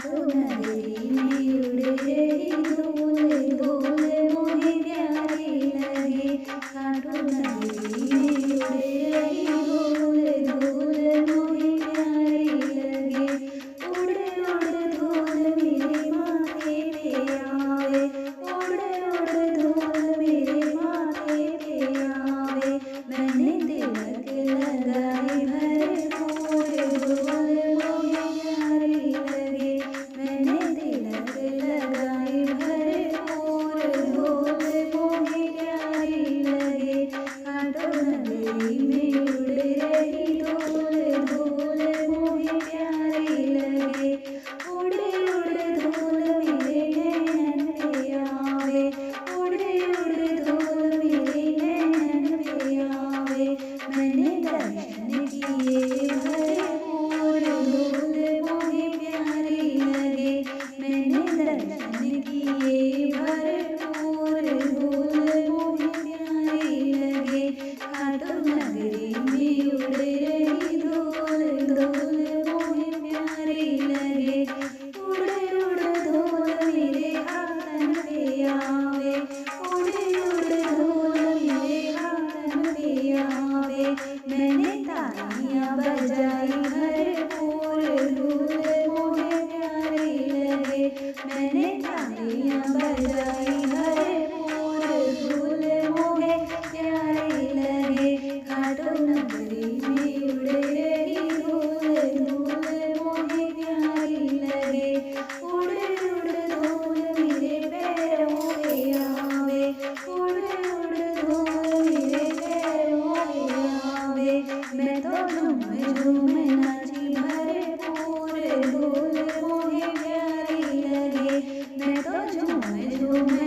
खाटू नगरी में उड़ रही धूल धूल मुझे प्यारी लगे। खाटू नगरी में उड़ रही धूल धूल मुझे प्यारी लगे। उड़ उड़ धूल मेरे माथे पे आवे, उड़ उड़ धूल मेरे माथे पे आवे। मैंने तिलक लगाई भरपूर धूल मुझे प्यारी लगे। मैंने तिलक लगाई भरपूर धूल मुझे प्यारी लगे। खाटू नगरी में उड़ रही धूल धूल मुझे प्यारी लगे। उड़ उड़ धूल मेरे नैनन पे आवे, उड़ उड़ धूल मेरे नैनन पे आवे। मैंने दर्शन किए भरपूर धूल मुझे प्यारी लगे। मैंने दर्शन किए भरपूर धूल मुझे प्यारी लगे। खाटू नगरी में उड़ रही धूल धूल मुझे प्यारी लगे। उड़ उड़ धूल मेरे आंगन पे आवे, उड़ उड़ धूल मेरे आंगन पे आवे। मैंने तालियां बजाई भरपूर धूल मुझे प्यारी लगे। मैंने तालियां बजाई भरपूर धूल मुझे प्यारी लगे। खाटू नगरी में उड़ रही धूल धूल मुझे प्यारी लगे। उड़ उड़ धूल मेरे पैरों पे आवे, उड़ उड़ धूल मेरे पैरों पे आवे। मैं तो झूम झूम नाची भरपूर धूल मुझे प्यारी लगे। मैं तो झूम झूम